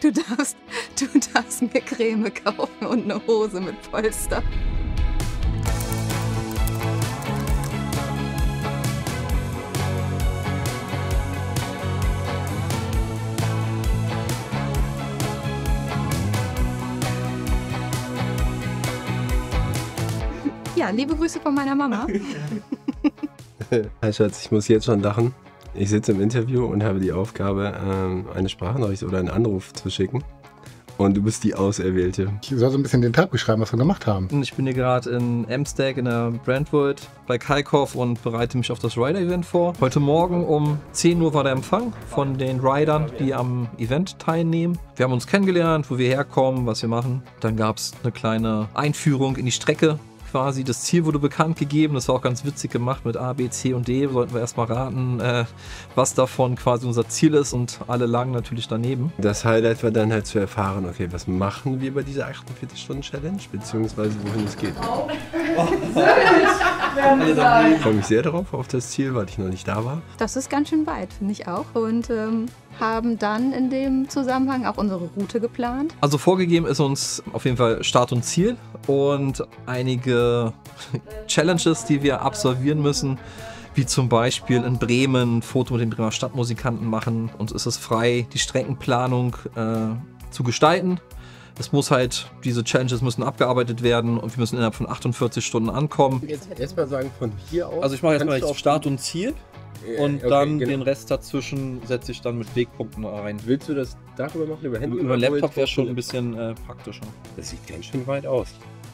du darfst mir Creme kaufen und eine Hose mit Polster. Ja, liebe Grüße von meiner Mama. Hi Schatz, ich muss jetzt schon lachen. Ich sitze im Interview und habe die Aufgabe, eine Sprachnachricht oder einen Anruf zu schicken. Und du bist die Auserwählte. Ich soll so ein bisschen den Tag beschreiben, was wir gemacht haben. Ich bin hier gerade in Emstag in der Brentwood bei Kalkoff und bereite mich auf das Rider-Event vor. Heute Morgen um 10 Uhr war der Empfang von den Ridern, die am Event teilnehmen. Wir haben uns kennengelernt, wo wir herkommen, was wir machen. Dann gab es eine kleine Einführung in die Strecke. Quasi das Ziel wurde bekannt gegeben, das war auch ganz witzig gemacht mit A, B, C und D. Sollten wir erstmal raten, was davon quasi unser Ziel ist, und alle lagen natürlich daneben. Das Highlight war dann halt zu erfahren, okay, was machen wir bei dieser 48-Stunden-Challenge, beziehungsweise wohin es geht. Ich freue mich sehr darauf, auf das Ziel, weil ich noch nicht da war. Das ist ganz schön weit, finde ich auch. Und haben dann in dem Zusammenhang auch unsere Route geplant. Also vorgegeben ist uns auf jeden Fall Start und Ziel und einige Challenges, die wir absolvieren müssen, wie zum Beispiel in Bremen ein Foto mit den Bremer Stadtmusikanten machen. Uns ist es frei, die Streckenplanung zu gestalten. Es muss halt, diese Challenges müssen abgearbeitet werden und wir müssen innerhalb von 48 Stunden ankommen. Jetzt erstmal sagen, von hier aus. Also ich mache jetzt mal Start und Ziel. Und okay, dann genau. Den Rest dazwischen setze ich dann mit Wegpunkten rein. Willst du das darüber machen, über Handy? Über Laptop wäre schon ein bisschen praktischer. Das sieht ganz schön weit aus.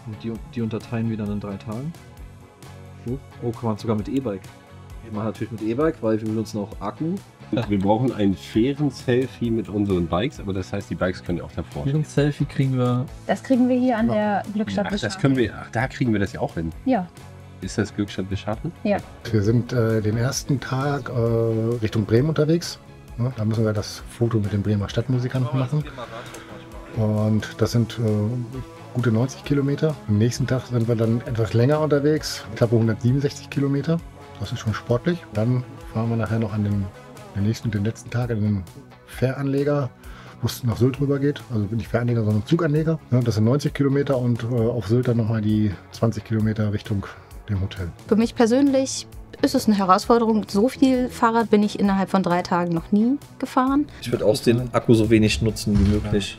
Und die unterteilen wir dann in 3 Tagen. Oh, kann man sogar mit E-Bike. Wir machen natürlich mit E-Bike, weil wir benutzen auch Akku. Wir brauchen einen fairen Selfie mit unseren Bikes, aber das heißt, die Bikes können auch davor. Ein Selfie kriegen wir. Das kriegen wir hier an der Glückstadt. Da kriegen wir das ja auch hin. Ja. Ist das Glückstadt Beschatten? Ja. Wir sind den ersten Tag Richtung Bremen unterwegs. Ne? Da müssen wir das Foto mit den Bremer Stadtmusikanten machen. Und das sind gute 90 Kilometer. Am nächsten Tag sind wir dann etwas länger unterwegs, knappe 167 Kilometer. Das ist schon sportlich. Dann fahren wir nachher noch an den nächsten und den letzten Tag an den Fähranleger, wo es nach Sylt rüber geht. Also nicht Fähranleger, sondern Zuganleger. Ja, das sind 90 Kilometer und auf Sylt dann nochmal die 20 Kilometer Richtung dem Hotel. Für mich persönlich ist es eine Herausforderung. So viel Fahrrad bin ich innerhalb von 3 Tagen noch nie gefahren. Ich würde auch den Akku so wenig nutzen wie möglich.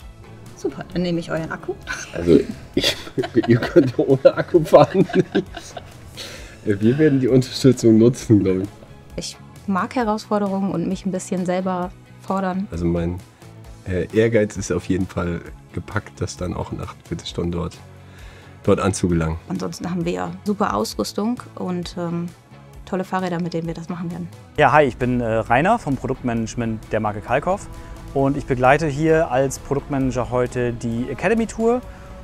Super, dann nehme ich euren Akku. Also ihr könnt ohne Akku fahren. Wir werden die Unterstützung nutzen, glaube ich. Ich mag Herausforderungen und mich ein bisschen selber fordern. Also mein Ehrgeiz ist auf jeden Fall gepackt, das dann auch in 48 Stunden dort anzugelangen. Ansonsten haben wir ja super Ausrüstung und tolle Fahrräder, mit denen wir das machen werden. Ja, hi, ich bin Rainer vom Produktmanagement der Marke Kalkoff und ich begleite hier als Produktmanager heute die Academy Tour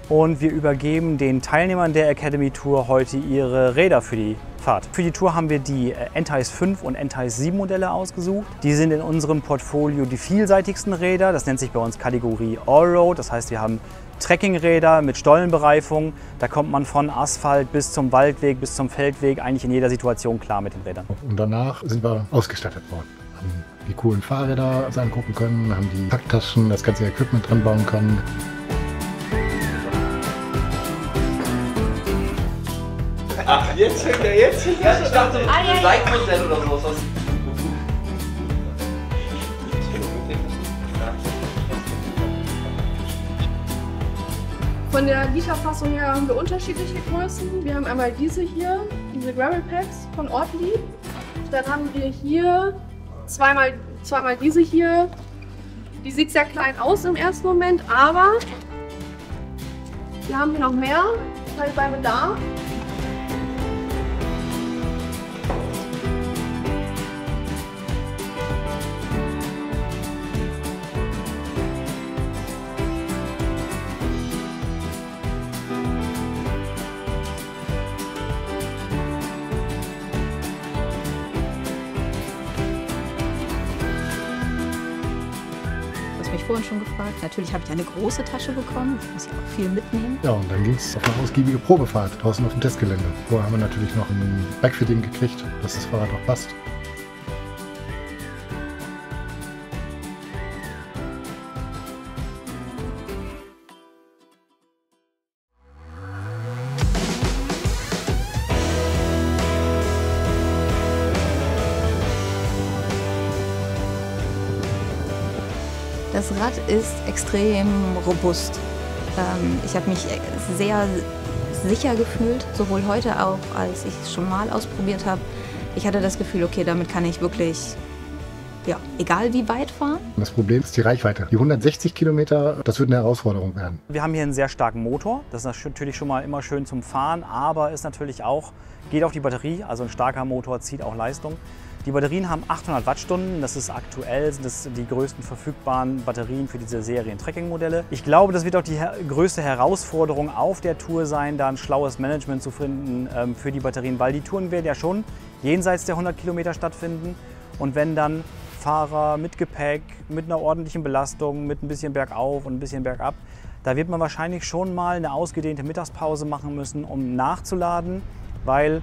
und wir übergeben den Teilnehmern der Academy Tour heute ihre Räder für die Fahrt. Für die Tour haben wir die Entice 5 und Entice 7 Modelle ausgesucht. Die sind in unserem Portfolio die vielseitigsten Räder. Das nennt sich bei uns Kategorie Allroad. Das heißt, wir haben Trekkingräder mit Stollenbereifung. Da kommt man von Asphalt bis zum Waldweg, bis zum Feldweg eigentlich in jeder Situation klar mit den Rädern. Und danach sind wir ausgestattet worden. Haben die coolen Fahrräder uns angucken können, haben die Packtaschen, das ganze Equipment dran bauen können. Ach, jetzt fängt er jetzt? Ja, ich dachte, ein Like-Modell oder sowas. Von der Literfassung her haben wir unterschiedliche Größen. Wir haben einmal diese hier, diese Gravel Packs von Ortlieb. Dann haben wir hier zweimal diese hier. Die sieht sehr klein aus im ersten Moment, aber wir haben hier noch mehr, halt bei Bedarf. Vorhin schon gefragt. Natürlich habe ich eine große Tasche bekommen. Ich muss ja auch viel mitnehmen. Ja, und dann ging es auf eine ausgiebige Probefahrt draußen auf dem Testgelände. Vorher haben wir natürlich noch ein Bikefitting gekriegt, dass das Fahrrad auch passt. Das Rad ist extrem robust. Ich habe mich sehr sicher gefühlt, sowohl heute auch, als ich es schon mal ausprobiert habe. Ich hatte das Gefühl, okay, damit kann ich wirklich, ja, egal wie weit fahren. Das Problem ist die Reichweite. Die 160 Kilometer, das wird eine Herausforderung werden. Wir haben hier einen sehr starken Motor. Das ist natürlich schon mal immer schön zum Fahren, aber ist natürlich auch, geht auf die Batterie. Also ein starker Motor zieht auch Leistung. Die Batterien haben 800 Wattstunden. Das ist aktuell die größten verfügbaren Batterien für diese Serien-Tracking-Modelle. Ich glaube, das wird auch die größte Herausforderung auf der Tour sein, da ein schlaues Management zu finden für die Batterien, weil die Touren werden ja schon jenseits der 100 Kilometer stattfinden. Und wenn dann Fahrer mit Gepäck, mit einer ordentlichen Belastung, mit ein bisschen bergauf und ein bisschen bergab, da wird man wahrscheinlich schon mal eine ausgedehnte Mittagspause machen müssen, um nachzuladen, weil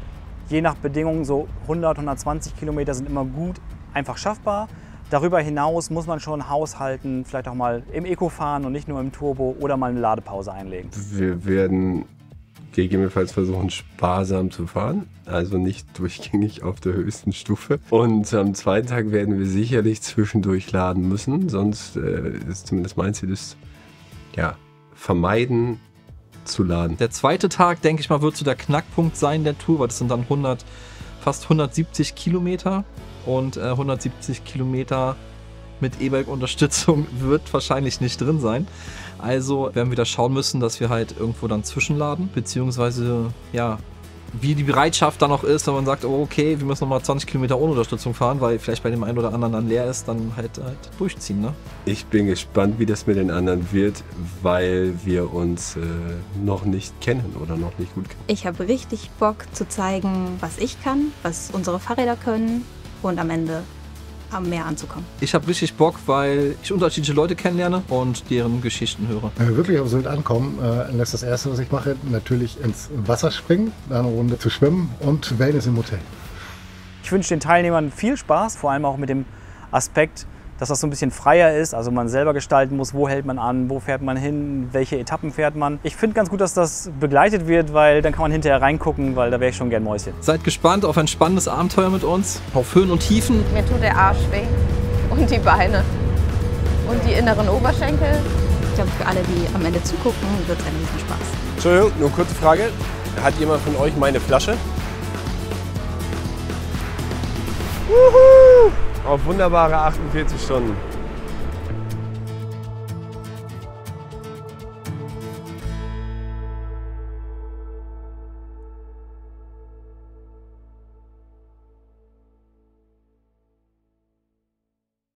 je nach Bedingungen so 100, 120 Kilometer sind immer gut einfach schaffbar. Darüber hinaus muss man schon haushalten, vielleicht auch mal im Eco fahren und nicht nur im Turbo oder mal eine Ladepause einlegen. Wir werden gegebenenfalls versuchen, sparsam zu fahren, also nicht durchgängig auf der höchsten Stufe. Und am zweiten Tag werden wir sicherlich zwischendurch laden müssen, sonst ist zumindest mein Ziel, ist ja, vermeiden zu laden. Der zweite Tag, denke ich mal, wird so der Knackpunkt sein der Tour, weil das sind dann fast 170 Kilometer und 170 Kilometer mit E-Bike-Unterstützung wird wahrscheinlich nicht drin sein. Also werden wir da schauen müssen, dass wir halt irgendwo dann zwischenladen, beziehungsweise ja, wie die Bereitschaft dann noch ist, wenn man sagt, oh, okay, wir müssen nochmal 20 Kilometer ohne Unterstützung fahren, weil vielleicht bei dem einen oder anderen dann leer ist, dann halt durchziehen. Ne? Ich bin gespannt, wie das mit den anderen wird, weil wir uns noch nicht kennen oder noch nicht gut kennen. Ich habe richtig Bock zu zeigen, was ich kann, was unsere Fahrräder können und am Ende am Meer anzukommen. Ich habe richtig Bock, weil ich unterschiedliche Leute kennenlerne und deren Geschichten höre. Wenn wir wirklich auf Sylt ankommen, dann ist das Erste, was ich mache, natürlich ins Wasser springen, dann eine Runde zu schwimmen und Wellness im Hotel. Ich wünsche den Teilnehmern viel Spaß, vor allem auch mit dem Aspekt, dass das so ein bisschen freier ist, also man selber gestalten muss, wo hält man an, wo fährt man hin, welche Etappen fährt man. Ich finde ganz gut, dass das begleitet wird, weil dann kann man hinterher reingucken, weil da wäre ich schon gern Mäuschen. Seid gespannt auf ein spannendes Abenteuer mit uns, auf Höhen und Tiefen. Mir tut der Arsch weh und die Beine und die inneren Oberschenkel. Ich glaube, für alle, die am Ende zugucken, wird es ein Riesenspaß. Entschuldigung, nur eine kurze Frage. Hat jemand von euch meine Flasche? Wuhu! Auf wunderbare 48 Stunden.